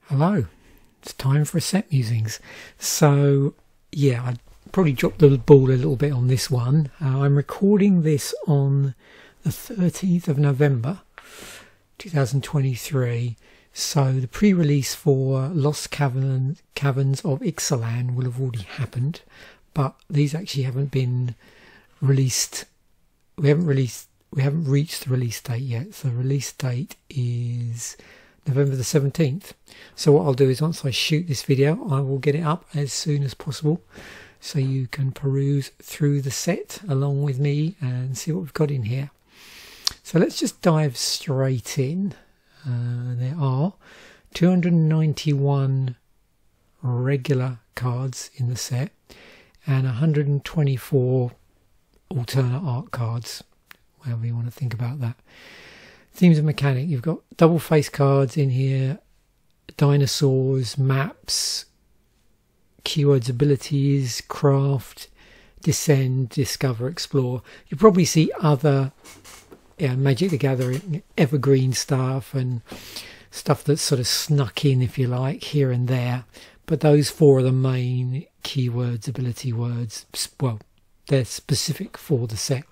Hello, it's time for a set musings. So yeah, I probably dropped the ball a little bit on this one. I'm recording this on the 13th of November 2023, so the pre-release for Lost Caverns of Ixalan will have already happened, but these actually haven't been released. We haven't reached the release date yet, so the release date is November the 17th. So what I'll do is once I shoot this video, I will get it up as soon as possible so you can peruse through the set along with me and see what we've got in here. So let's just dive straight in. There are 291 regular cards in the set and 124 alternate art cards, however you want to think about that. Themes of mechanic, you've got double face cards in here, dinosaurs, maps, keywords, abilities, craft, descend, discover, explore. You probably see other Magic the Gathering evergreen stuff and stuff that's sort of snuck in, if you like, here and there. But those four are the main keywords, ability words. Well, they're specific for the set.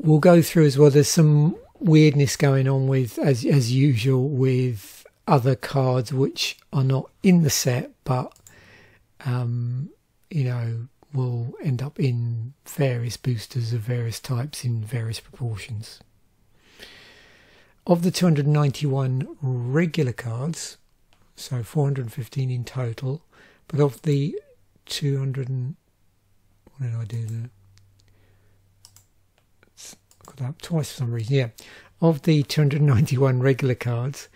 We'll go through as well. There's some weirdness going on with, as usual, with other cards which are not in the set, but you know, will end up in various boosters of various types in various proportions. Of the 291 regular cards, so 415 in total, but of the 200, what did I do there? Got that up twice for some reason. Yeah, of the 291 regular cards,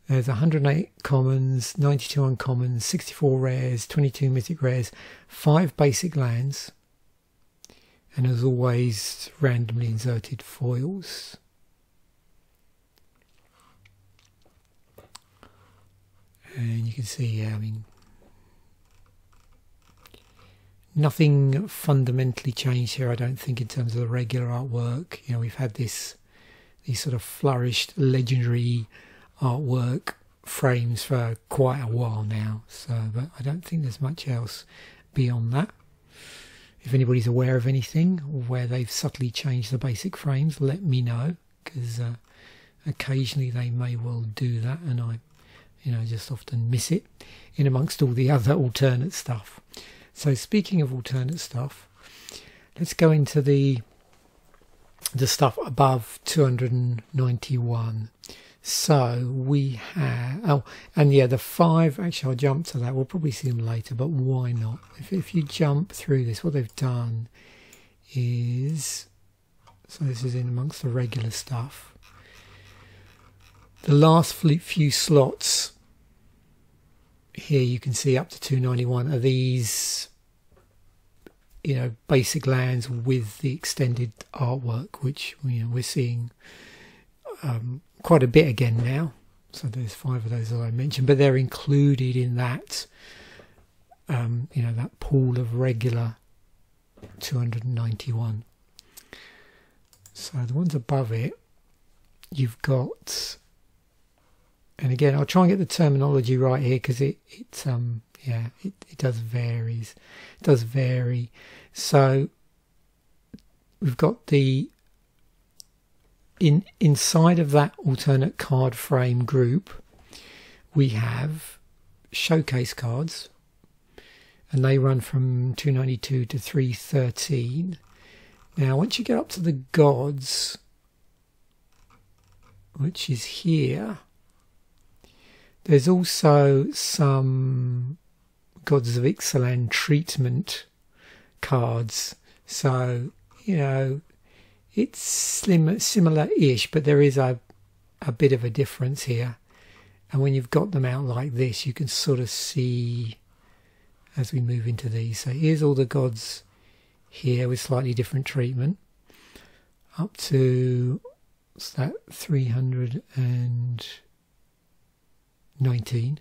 there's 108 commons, 92 uncommons, 64 rares, 22 mythic rares, 5 basic lands, and as always, randomly inserted foils. And you can see, yeah, I mean, nothing fundamentally changed here, I don't think, in terms of the regular artwork. You know, we've had these sort of flourished legendary artwork frames for quite a while now. So, but I don't think there's much else beyond that. If anybody's aware of anything where they've subtly changed the basic frames, let me know, because occasionally they may well do that, and I, you know, just often miss it in amongst all the other alternate stuff. So speaking of alternate stuff, let's go into the stuff above 291. So we have, oh, and yeah, the 5, actually I'll jump to that, we'll probably see them later, but why not? If you jump through this, what they've done is, so this is in amongst the regular stuff, the last few slots here you can see up to 291 are these, you know, basic lands with the extended artwork, which, you know, we're seeing quite a bit again now. So there's 5 of those that I mentioned, but they're included in that, you know, that pool of regular 291. So the ones above it, you've got, and again, I'll try and get the terminology right here, because it does vary. So we've got the inside of that alternate card frame group, we have showcase cards, and they run from 292 to 313. Now, once you get up to the gods, which is here, there's also some Gods of Ixalan treatment cards. So, you know, it's similar-ish, but there is a bit of a difference here. And when you've got them out like this, you can sort of see as we move into these. So here's all the gods here with slightly different treatment. Up to, what's that, 319.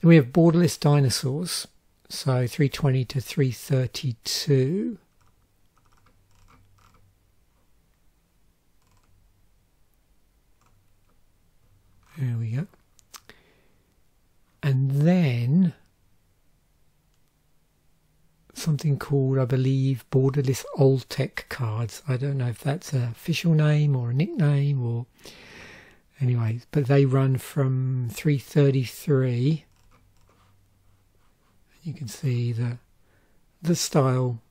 Then we have borderless dinosaurs, so 320 to 332. There we go. And then something called, I believe, borderless Oltec cards. I don't know if that's an official name or a nickname or anyway, but they run from 333. You can see the style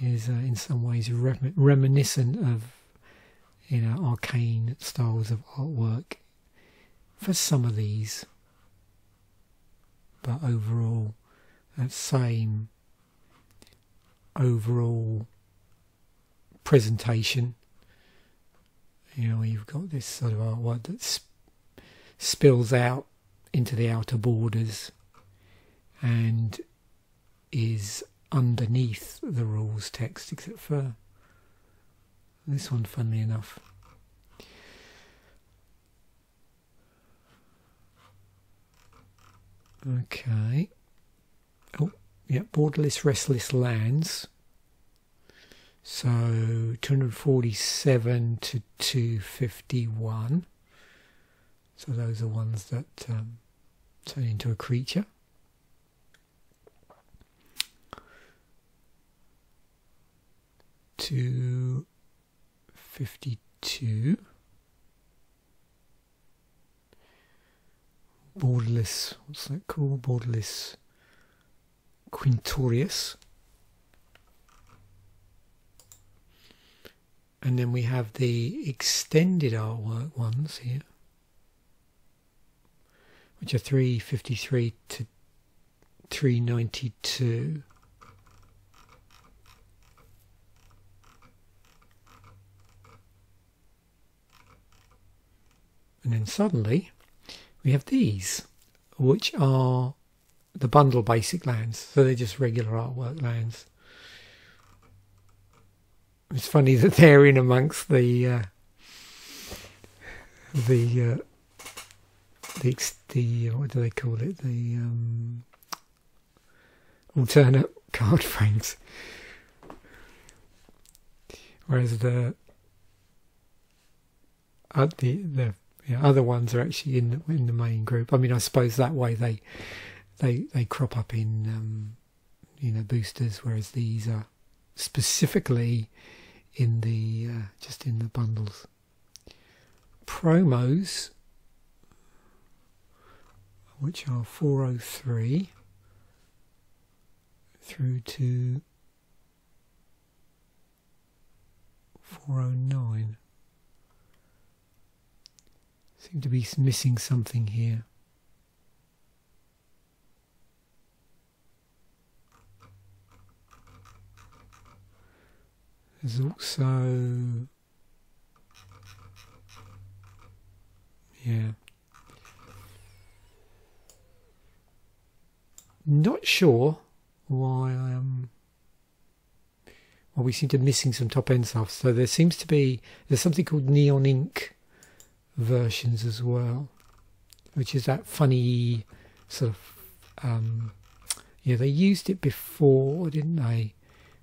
is in some ways reminiscent of, you know, arcane styles of artwork for some of these, but overall that same overall presentation. You know, you've got this sort of artwork that spills out into the outer borders and is underneath the rules text, except for this one, funnily enough. Okay. Oh, yeah, borderless restless lands. So 247 to 251. So those are ones that turn into a creature. To 52. Borderless, what's that called? Borderless Quintorius. And then we have the extended artwork ones here, which are 353 to 392. And then suddenly we have these, which are the bundle basic lands. So they're just regular artwork lands. It's funny that they're in amongst the what do they call it? The alternate card frames. Whereas the other ones are actually in the main group. I mean, I suppose that way they crop up in you know, boosters, whereas these are specifically in the just in the bundles. Promos, which are 403 through to 409. Seem to be missing something here. There's also, yeah, not sure why well, we seem to be missing some top end stuff. So there's something called neon ink versions as well, which is that funny sort of yeah, they used it before, didn't they?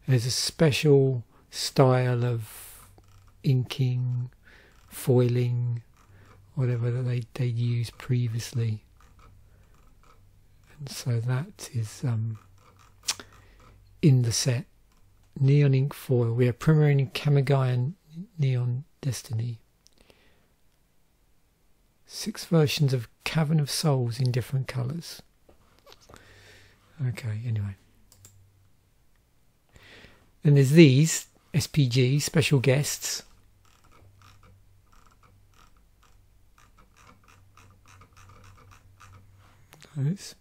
There's a special style of inking, foiling, whatever that they used previously, and so that is in the set. Neon ink foil. We have Premiering Kamigai and Neon Destiny. 6 versions of Cavern of Souls in different colours. Okay, anyway. Then there's these SPG special guests. Those.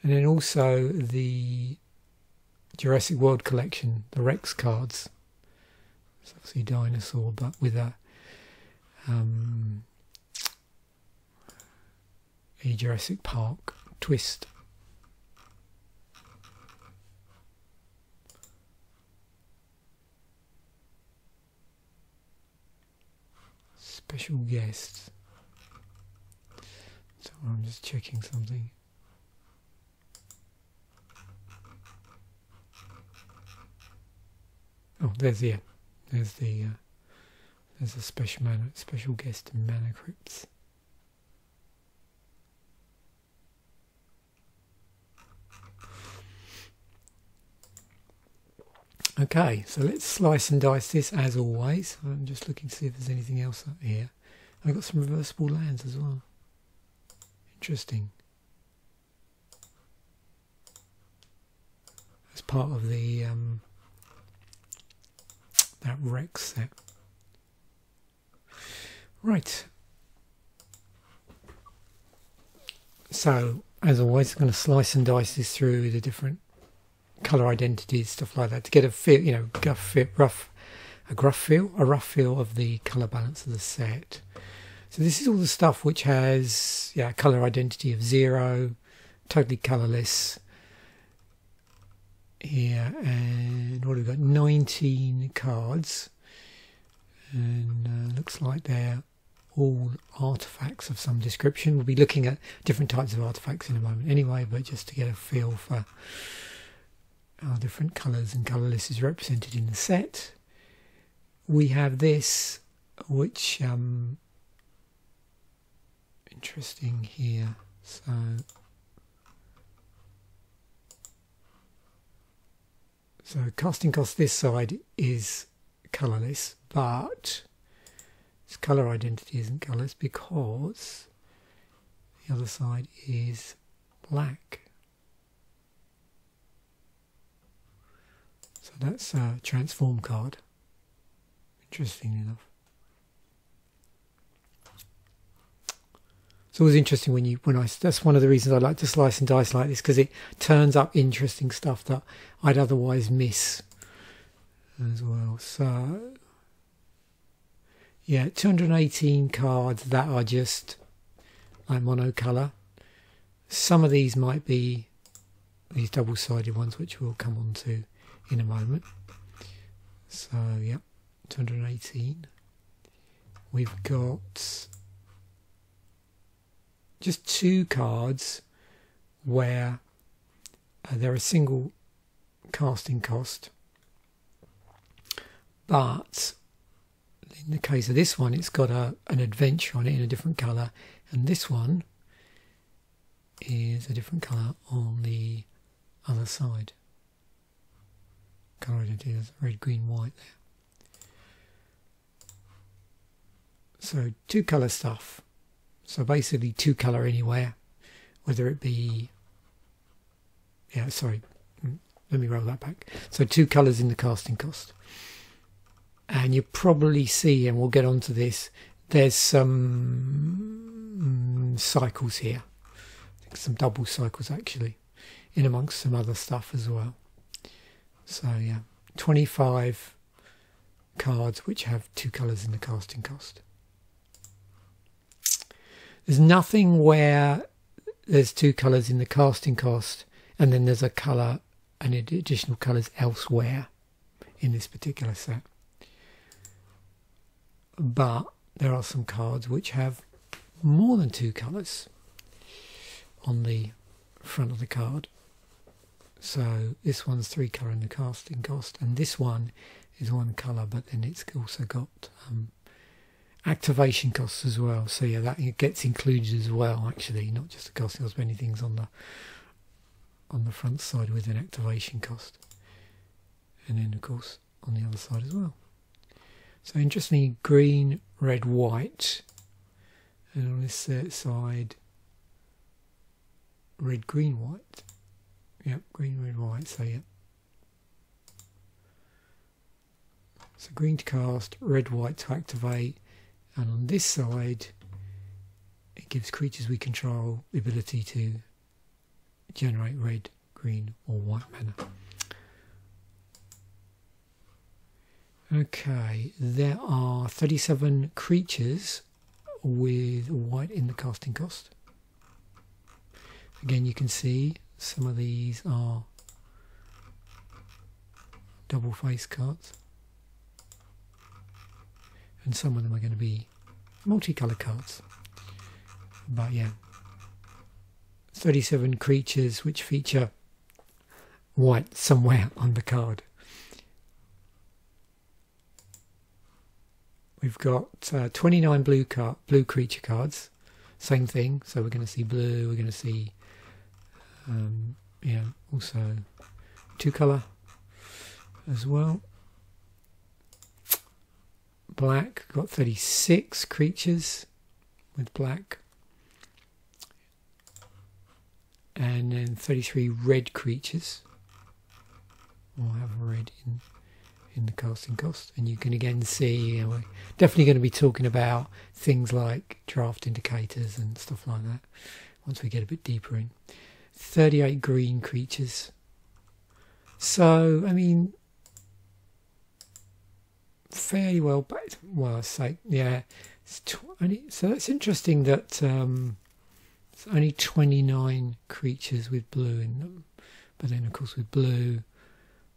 And then also the Jurassic World collection, the Rex cards. It's obviously dinosaur, but with a Jurassic Park twist. Special guests. So I'm just checking something. Oh, there's the as a special guest in Mana Crypts. Okay, so let's slice and dice this as always. I'm just looking to see if there's anything else up here. I've got some reversible lands as well. Interesting. As part of the that Rex set. Right. So, as always, I'm going to slice and dice this through the different colour identities, stuff like that, to get a feel, you know, a rough feel of the colour balance of the set. So this is all the stuff which has, yeah, colour identity of 0, totally colourless here, and what have we got? 19 cards, and looks like they're all artefacts of some description. We'll be looking at different types of artefacts in a moment anyway, but just to get a feel for how different colours and colourless is represented in the set. We have this, which interesting here. So casting cost this side is colourless, but its colour identity isn't colourless because the other side is black. So that's a transform card. Interesting enough. It's always interesting that's one of the reasons I like to slice and dice like this, because it turns up interesting stuff that I'd otherwise miss as well. So yeah, 218 cards that are just like monocolour. Some of these might be these double-sided ones, which we'll come on to in a moment. So yeah, 218. We've got just 2 cards where they're a single casting cost, but in the case of this one, it's got an adventure on it in a different colour, and this one is a different colour on the other side. Colour identity is red, green, white there. So 2 colour stuff. So basically 2 colour anywhere, whether it be, yeah, sorry, let me roll that back. So 2 colours in the casting cost. And you probably see, and we'll get onto this, there's some cycles here. I think some double cycles actually, in amongst some other stuff as well. So yeah, 25 cards which have 2 colours in the casting cost. There's nothing where there's 2 colours in the casting cost and then there's a colour and additional colours elsewhere in this particular set. But there are some cards which have more than 2 colours on the front of the card. So this one's 3 colour in the casting cost, and this one is 1 colour, but then it's also got activation costs as well. So yeah, that gets included as well, actually, not just the casting cost, but anything's on the front side with an activation cost, and then of course on the other side as well. So interestingly, green, red, white, and on this side, red, green, white. Yep, green, red, white. So yeah. So green to cast, red, white to activate, and on this side, it gives creatures we control the ability to generate red, green, or white mana. Okay, there are 37 creatures with white in the casting cost. Again, you can see some of these are double face cards, and some of them are going to be multicolour cards. But yeah, 37 creatures which feature white somewhere on the card, We've got 29 blue creature cards. Same thing. So we're going to see blue. We're going to see, also 2-color as well. Black. We've got 36 creatures with black. And then 33 red creatures. We'll have red in the casting cost, and you can again see we're definitely going to be talking about things like draft indicators and stuff like that once we get a bit deeper in. 38 green creatures. So I mean, fairly well, but well, I say it's so it's interesting that it's only 29 creatures with blue in them, but then of course with blue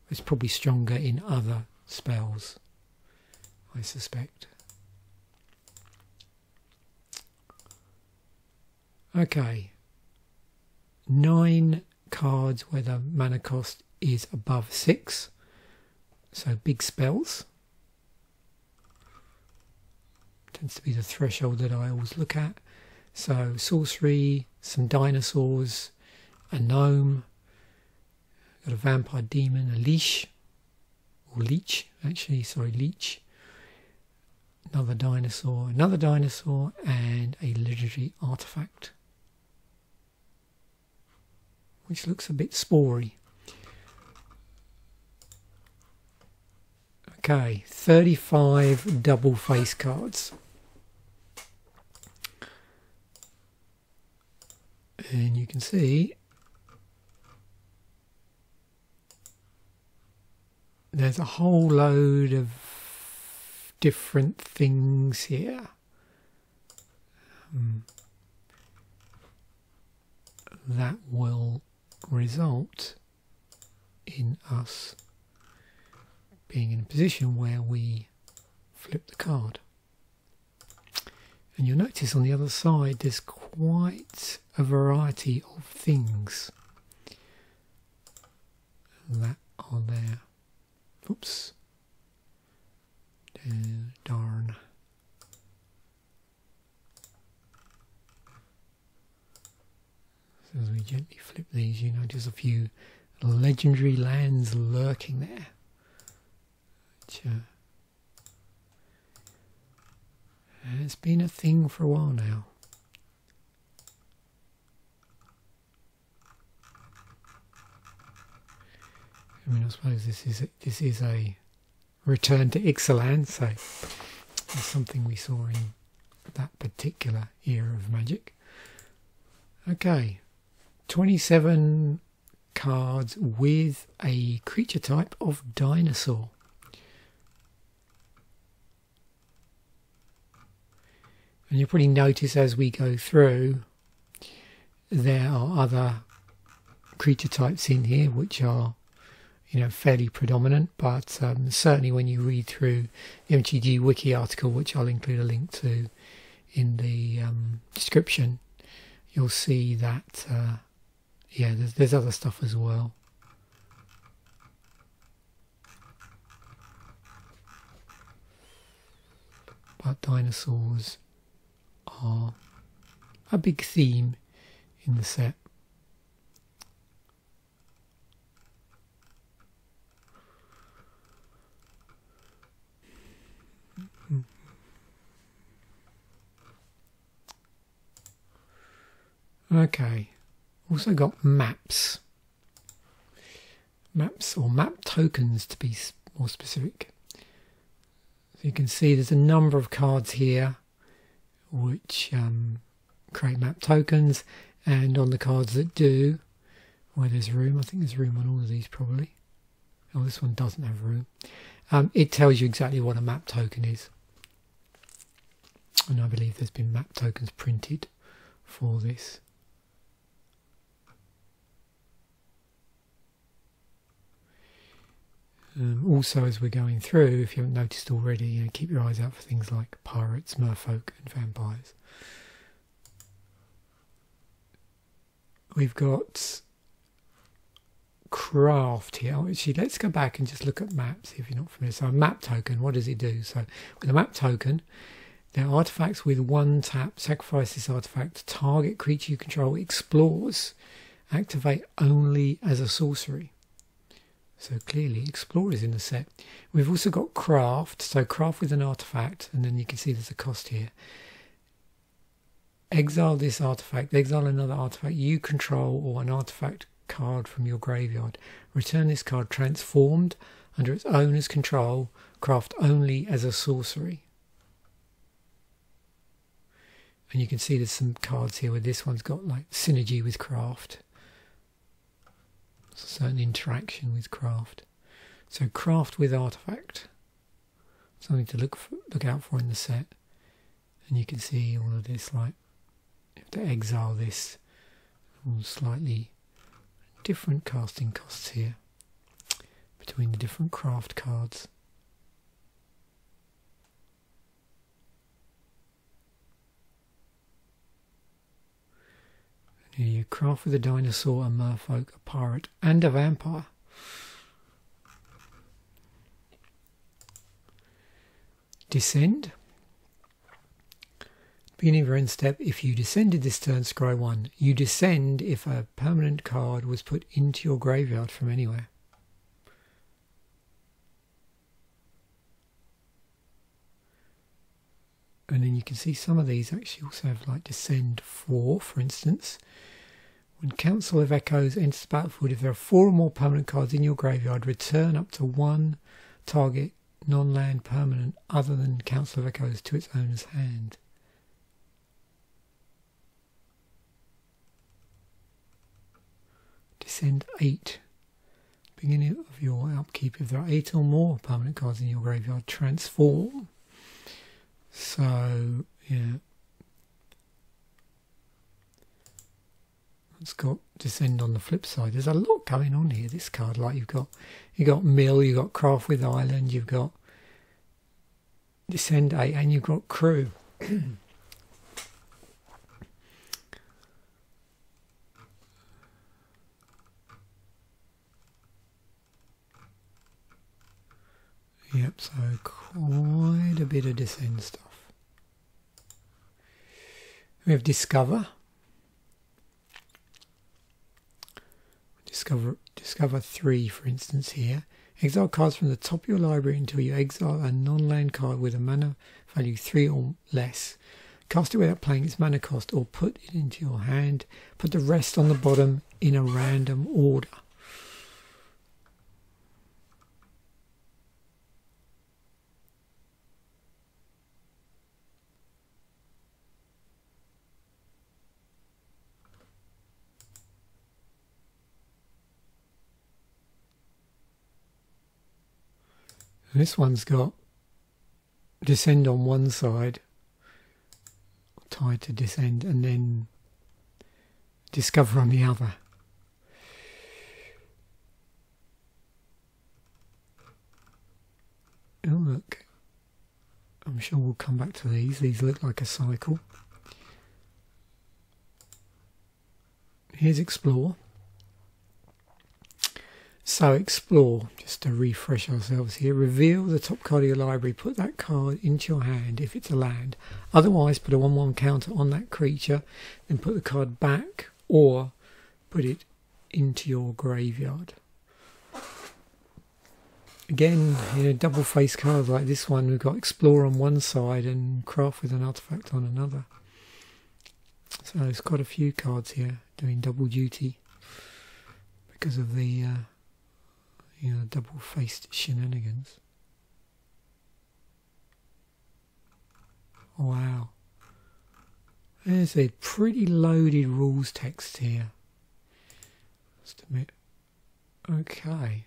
it's probably stronger in other spells, I suspect. Okay, 9 cards where the mana cost is above 6, so big spells. Tends to be the threshold that I always look at. So sorcery, some dinosaurs, a gnome, got a vampire demon, a leech, another dinosaur, and a legendary artifact, which looks a bit spory. Okay, 35 double face cards. And you can see there's a whole load of different things here. That will result in us being in a position where we flip the card. And you'll notice on the other side there's quite a variety of things that are there. Oops. Darn. So as we gently flip these, you notice a few legendary lands lurking there. Which, it's been a thing for a while now. I mean, I suppose this is a return to Ixalan, so it's something we saw in that particular era of Magic. Okay, 27 cards with a creature type of dinosaur. And you'll probably notice as we go through there are other creature types in here which are fairly predominant, but certainly when you read through the MTG wiki article, which I'll include a link to in the description, you'll see that there's other stuff as well. But dinosaurs are a big theme in the set. Okay, also got maps or map tokens to be more specific. So you can see there's a number of cards here which create map tokens, and on the cards that do, where there's room, I think there's room on all of these probably. Oh, this one doesn't have room. It tells you exactly what a map token is. And I believe there's been map tokens printed for this. Also, as we're going through, if you haven't noticed already, keep your eyes out for things like pirates, merfolk and vampires. We've got craft here. Actually, let's go back and just look at maps if you're not familiar. So a map token, what does it do? So with a map token, there are artifacts with one tap. Sacrifice this artifact. Target creature you control explores. Activate only as a sorcery. So clearly Explore is in the set. We've also got Craft, so craft with an artifact, and then you can see there's a cost here. Exile this artifact, exile another artifact you control or an artifact card from your graveyard. Return this card transformed under its owner's control, craft only as a sorcery. And you can see there's some cards here where this one's got like synergy with craft. Certain interaction with craft. So craft with artifact, something to look out for in the set. And you can see all of this, like you have to exile this, all slightly different casting costs here between the different craft cards. Here you craft with a dinosaur, a merfolk, a pirate, and a vampire. Descend. Beginning of your end step, if you descended this turn, scry 1. You descend if a permanent card was put into your graveyard from anywhere. And then you can see some of these actually also have like descend 4, for instance. When Council of Echoes enters the battlefield, if there are 4 or more permanent cards in your graveyard, return up to 1 target non-land permanent other than Council of Echoes to its owner's hand. Descend 8. Beginning of your upkeep, if there are 8 or more permanent cards in your graveyard, transform. So, yeah. It's got descend on the flip side. There's a lot going on here, this card. Like you've got mill, you've got craft with island, you've got descend 8, and you've got crew. Yep, so quite a bit of descend stuff. We have discover. Discover 3, for instance, here. Exile cards from the top of your library until you exile a non-land card with a mana value 3 or less. Cast it without playing its mana cost or put it into your hand. Put the rest on the bottom in a random order. This one's got descend on one side, tied to descend, and then discover on the other. Oh look, I'm sure we'll come back to these. These look like a cycle. Here's explore. So explore, just to refresh ourselves here, reveal the top card of your library, put that card into your hand if it's a land, otherwise put a 1/1 counter on that creature, then put the card back or put it into your graveyard. Again, you know, double face cards like this one, we've got explore on one side and craft with an artifact on another. So there's quite a few cards here doing double duty because of the you know, double-faced shenanigans. Wow. There's a pretty loaded rules text here. Just a bit. Okay.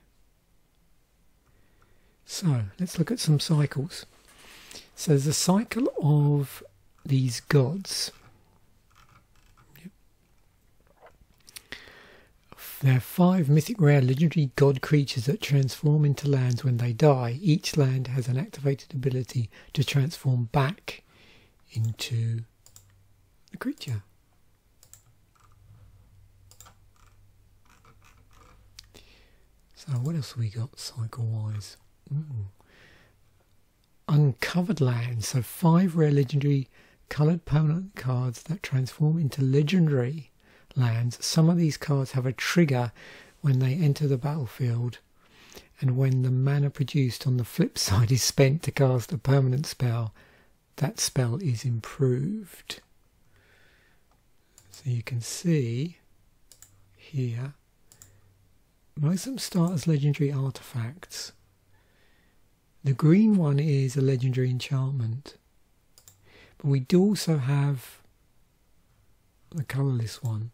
So, let's look at some cycles. So there's a cycle of these gods. There are 5 mythic rare legendary god creatures that transform into lands when they die. Each land has an activated ability to transform back into the creature. So what else have we got cycle-wise? Uncovered lands. So 5 rare legendary coloured permanent cards that transform into legendary lands. Some of these cards have a trigger when they enter the battlefield, and when the mana produced on the flip side is spent to cast a permanent spell, that spell is improved. So you can see here, most of them start as legendary artifacts. The green one is a legendary enchantment, but we do also have the colourless one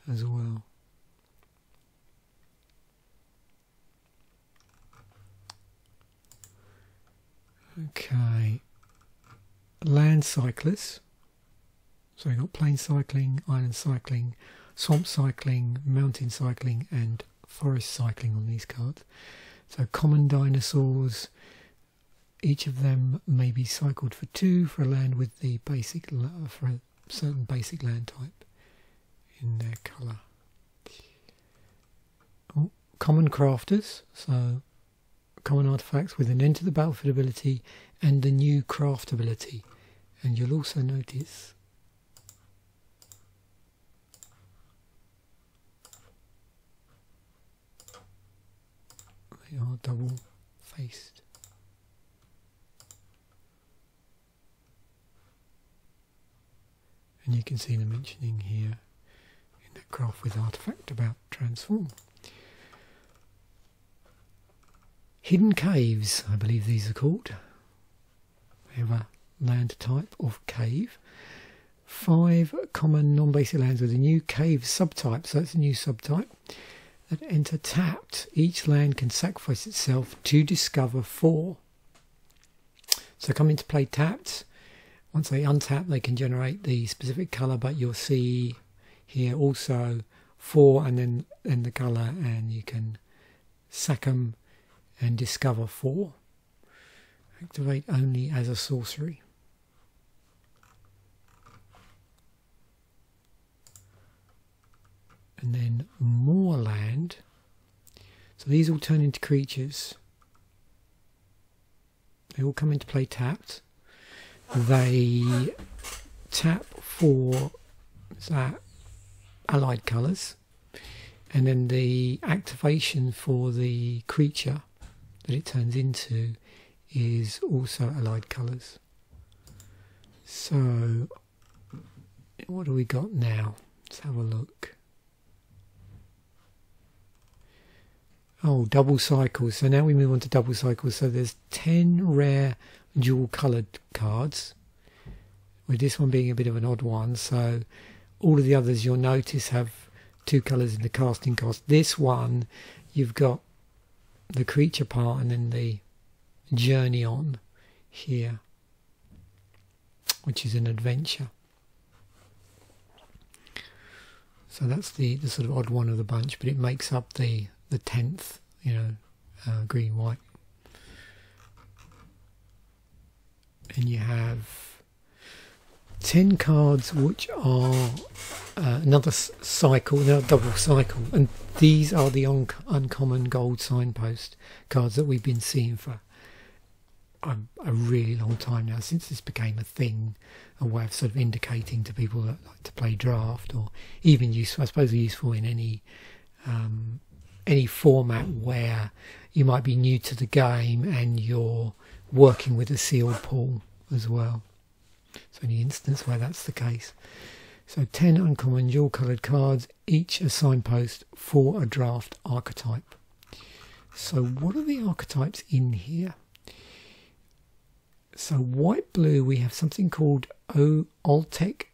as well. Okay, land cyclists. So we've got plain cycling, island cycling, swamp cycling, mountain cycling and forest cycling on these cards. So common dinosaurs, each of them may be cycled for 2 for a land with the basic, for a certain basic land type in their colour. Oh, common crafters, so common artifacts with an enter the battlefield ability and the new craft ability. And you'll also notice they are double faced. And you can see the mentioning here in that craft with artifact about transform. Hidden caves, I believe these are called. We have a land type of cave. 5 common non-basic lands with a new cave subtype, so that's a new subtype, that enter tapped. Each land can sacrifice itself to discover 4. So come into play tapped. Once they untap, they can generate the specific colour, but you'll see here also 4 and then the colour, and you can sack them and discover 4. Activate only as a sorcery. And then more land. So these all turn into creatures. They all come into play tapped. They tap for allied colours, and then the activation for the creature that it turns into is also allied colours. So what do we got now? Let's have a look. Oh, double cycles. So now we move on to double cycles. So there's 10 rare dual coloured cards, with this one being a bit of an odd one. So all of the others you'll notice have 2 colours in the casting cost. This one, you've got the creature part and then the journey on here, which is an adventure. So that's the sort of odd one of the bunch, but it makes up the 10th, green, white. And you have 10 cards which are another cycle, another double cycle, and these are the uncommon gold signpost cards that we've been seeing for a really long time now, since this became a thing, a way of sort of indicating to people that like to play draft, or even useful, I suppose, useful in any format where you might be new to the game and you're working with a sealed pool as well. So any instance where that's the case. So 10 uncommon dual coloured cards, each a signpost for a draft archetype. So what are the archetypes in here? So white-blue, we have something called Oltec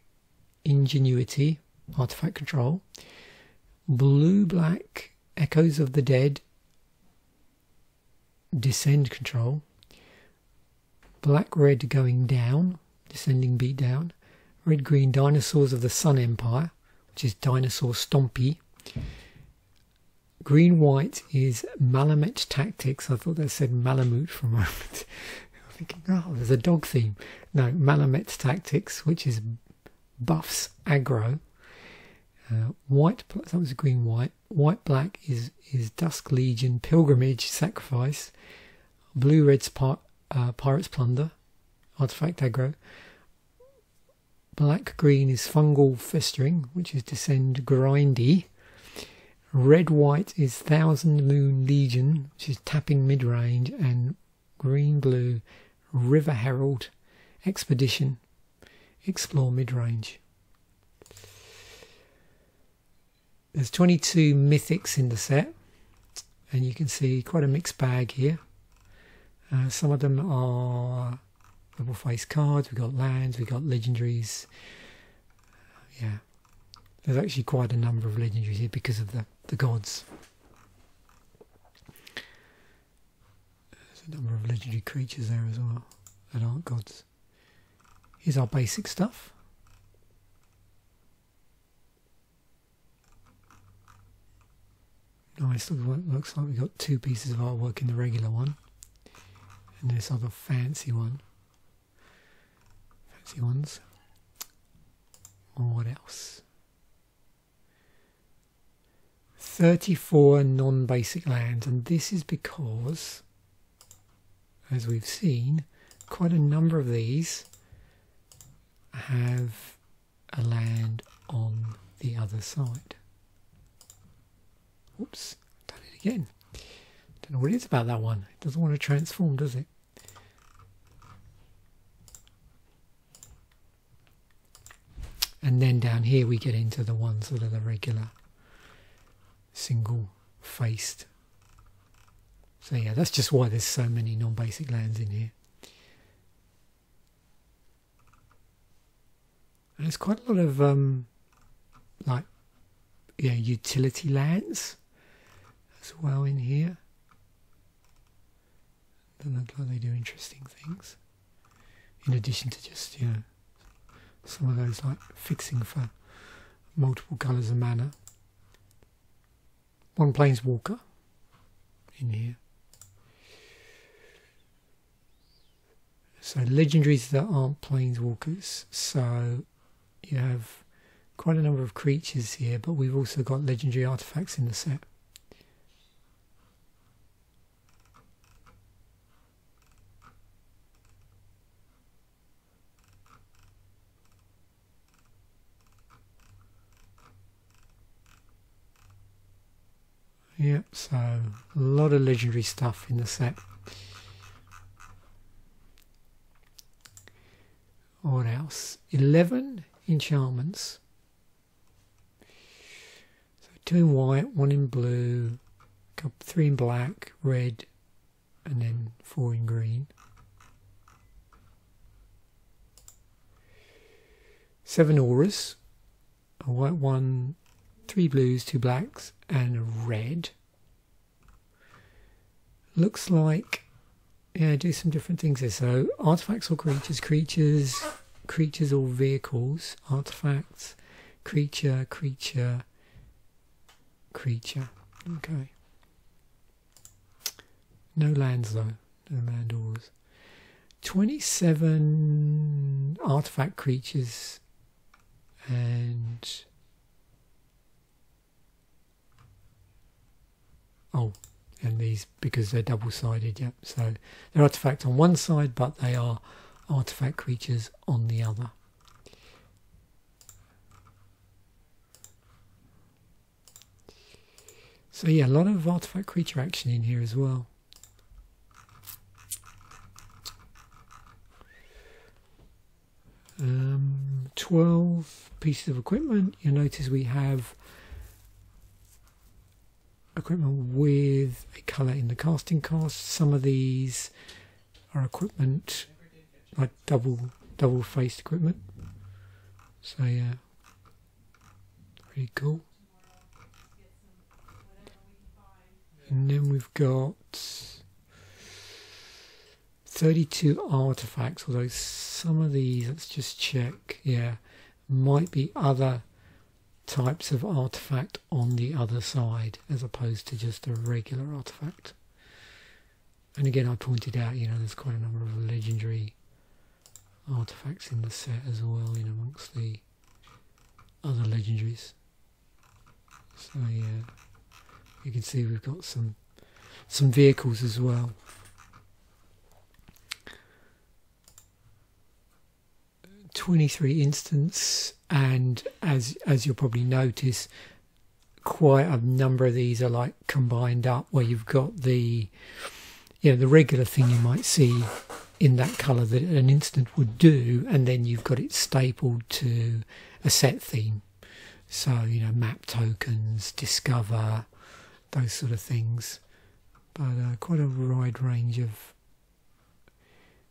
Ingenuity, artifact control. Blue-black, Echoes of the Dead, Descend control. Black-red, Going Down, Descending beat down. Red-green, Dinosaurs of the Sun Empire, which is Dinosaur Stompy. Green-white is Malamet Tactics. I thought that said Malamute for a moment. I'm thinking, oh, there's a dog theme. No, Malamet Tactics, which is Buffs Aggro. White, that was a green white. White black is Dusk Legion, Pilgrimage, Sacrifice. Blue red's Pirate's Plunder, Artifact Aggro. Black green is Fungal Festering, which is Descend Grindy. Red white is Thousand Moon Legion, which is tapping mid range, and green blue River Herald Expedition, explore mid range. There's 22 mythics in the set, and you can see quite a mixed bag here. Some of them are double face cards, we've got lands, we've got legendaries. Yeah, there's actually quite a number of legendaries here because of the gods. There's a number of legendary creatures there as well that aren't gods. Here's our basic stuff. Nice, looks like we've got 2 pieces of artwork in the regular one, and this other fancy one. Fancy ones. And what else? 34 non-basic lands, and this is because, as we've seen, quite a number of these have a land on the other side. Whoops, done it again. Don't know what it is about that one. It doesn't want to transform, does it? And then down here we get into the ones that are the regular single-faced. So yeah, that's just why there's so many non-basic lands in here. And there's quite a lot of like, yeah, utility lands as well in here. They look like they do interesting things. In addition to just, you know, some of those like fixing for multiple colours of mana. One Planeswalker in here. So legendaries that aren't Planeswalkers. So you have quite a number of creatures here, but we've also got legendary artifacts in the set. Yep, so a lot of legendary stuff in the set. What else? 11 enchantments. So 2 in white, 1 in blue, 3 in black, red, and then 4 in green. 7 auras, a white one, 3 blues, 2 blacks, and a red. Looks like, yeah, do some different things here. So artifacts or creatures, creatures or vehicles, artifacts, creature. Okay. No lands though, no land auras. 27 artifact creatures and and these because they're double-sided, yep. So they're artifacts on one side, but they are artifact creatures on the other. So yeah, a lot of artifact creature action in here as well. Um, 12 pieces of equipment. You'll notice we have equipment with a colour in the casting cost. Some of these are equipment like double-faced equipment. So yeah, pretty cool. And then we've got 32 artifacts, although some of these, let's just check, yeah, might be other types of artifact on the other side as opposed to just a regular artifact. And again, I pointed out, you know, there's quite a number of legendary artifacts in the set as well, in amongst the other legendaries. So yeah, you can see we've got some vehicles as well. .23 instance, and as you'll probably notice, quite a number of these are like combined up, where you've got the the regular thing you might see in that colour that an instant would do, and then you've got it stapled to a set theme. So map tokens, discover, those sort of things. But quite a wide range of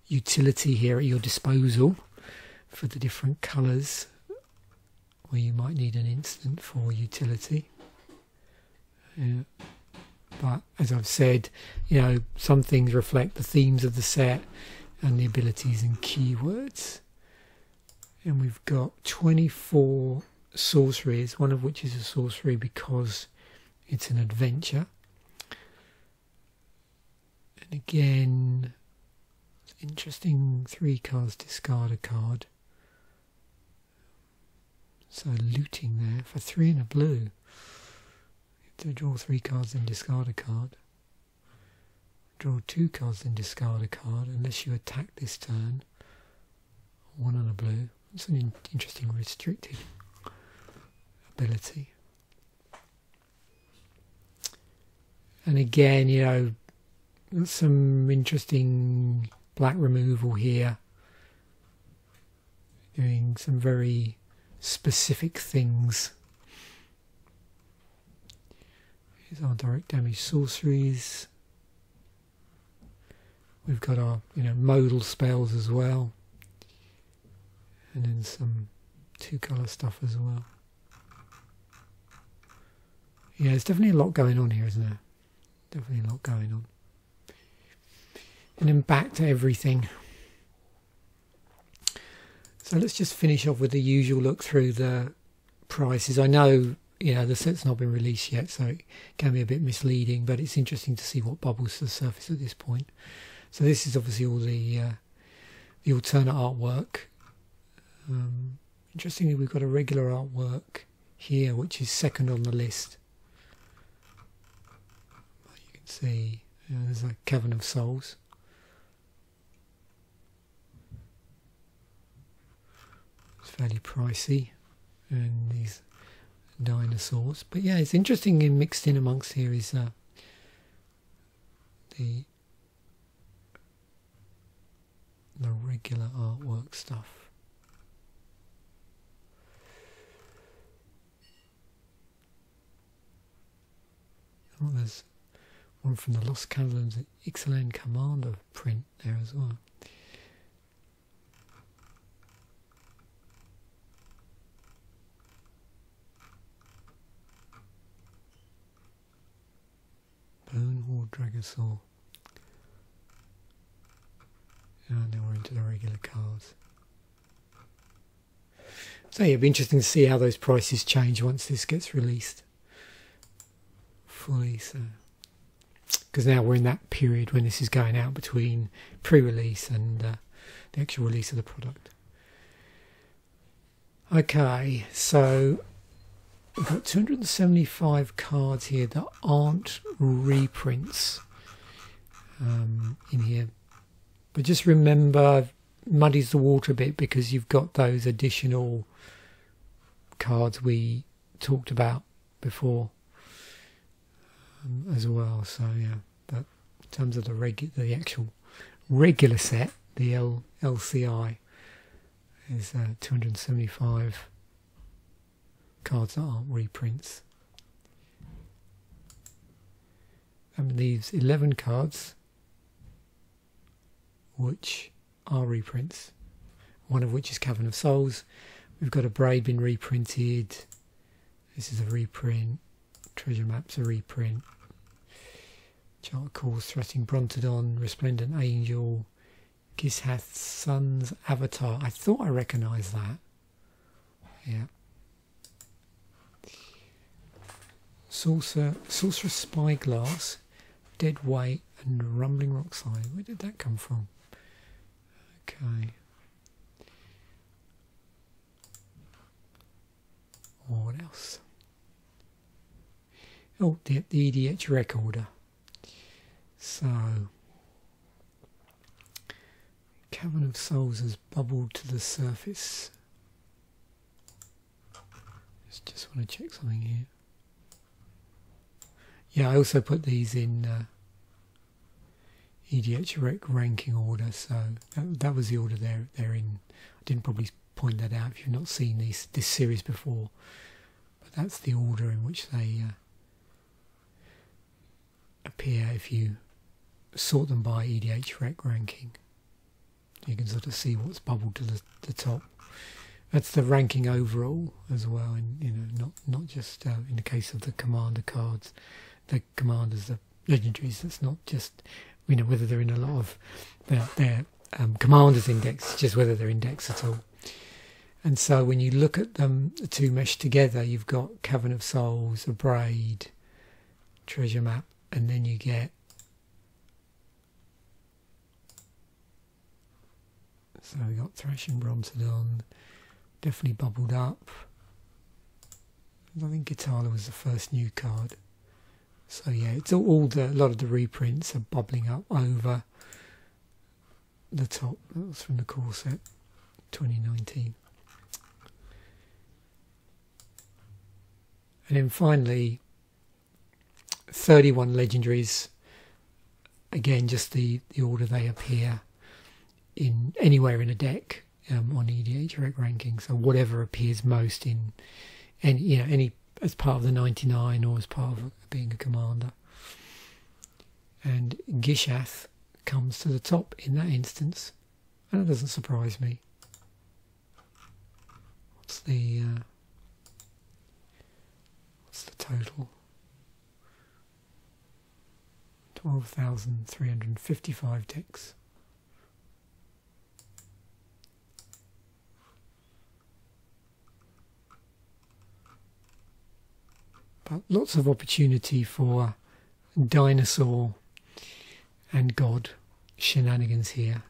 utility here at your disposal for the different colours where you might need an instant for utility. Yeah. But as I've said, some things reflect the themes of the set and the abilities and keywords. And we've got 24 sorceries, one of which is a sorcery because it's an adventure. And again, it's interesting, 3 cards, discard a card. So looting there for 3 and a blue. To draw 3 cards and discard a card. Draw 2 cards and discard a card unless you attack this turn. 1 and a blue. It's an interesting restricted ability. And again, some interesting black removal here. Doing some very specific things. Here's our direct damage sorceries. We've got our modal spells as well, and then some 2-colour stuff as well. Yeah, there's definitely a lot going on here, isn't there? Definitely a lot going on. And then back to everything. So let's just finish off with the usual look through the prices. I know the set's not been released yet, so it can be a bit misleading, but it's interesting to see what bubbles to the surface at this point. So this is obviously all the alternate artwork. Interestingly, we've got a regular artwork here, which is second on the list. You can see there's a Cavern of Souls. It's fairly pricey, and these dinosaurs. But yeah, it's interesting, and mixed in amongst here is the regular artwork stuff. Oh, there's one from the Lost Caverns of Ixalan Commander print there as well. Bone Horde Dragosaur. And now we're into the regular cards. So yeah, it'll be interesting to see how those prices change once this gets released fully. So, because now we're in that period when this is going out between pre-release and the actual release of the product. Okay, so we've got 275 cards here that aren't reprints in here. But just remember, muddies the water a bit because you've got those additional cards we talked about before as well. So yeah, but in terms of the actual regular set, the LCI is 275 cards that aren't reprints. That leaves 11 cards which are reprints, one of which is Cavern of Souls. We've got a Braid been reprinted. This is a reprint. Treasure Map's a reprint. Chart Calls, Thrusting Brontodon, Resplendent Angel, Gishath's Son's Avatar. I thought I recognised that. Yeah. Sorcerer's Spyglass, Dead Weight, and Rumbling Rock Slide. Where did that come from? Okay. What else? Oh, the EDH recorder. So, Cavern of Souls has bubbled to the surface. Just want to check something here. Yeah, I also put these in EDH rec ranking order, so that was the order they're in. I didn't probably point that out if you've not seen this series before, but that's the order in which they appear if you sort them by EDH rec ranking. You can sort of see what's bubbled to the top. That's the ranking overall as well, and not just in the case of the commander cards, the commanders, the legendaries. That's not just whether they're in a lot of their commanders index, just whether they're indexed at all. And so when you look at them, the two meshed together, you've got Cavern of Souls, a braid, treasure map, and then you get. So we got Thrashing Bromtodon. Definitely bubbled up. I think Ixalan was the first new card. So yeah, it's a lot of the reprints are bubbling up over the top. That was from the core set 2019. And then finally 31 legendaries. Again, just the order they appear in anywhere in a deck. On EDH rec ranking, so whatever appears most in any as part of the 99 or as part of being a commander. And Gishath comes to the top in that instance, and that doesn't surprise me. What's the total? 12,355 decks. But lots of opportunity for dinosaur and god shenanigans here,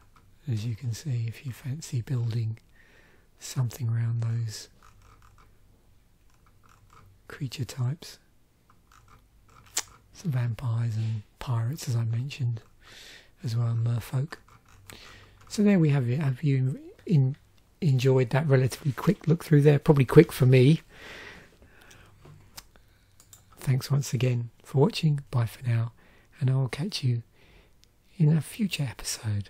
as you can see, if you fancy building something around those creature types. Some vampires and pirates, as I mentioned, as well, and merfolk. So there we have it. Have you enjoyed that relatively quick look through there? Probably quick for me. Thanks once again for watching. Bye for now, and I will catch you in a future episode.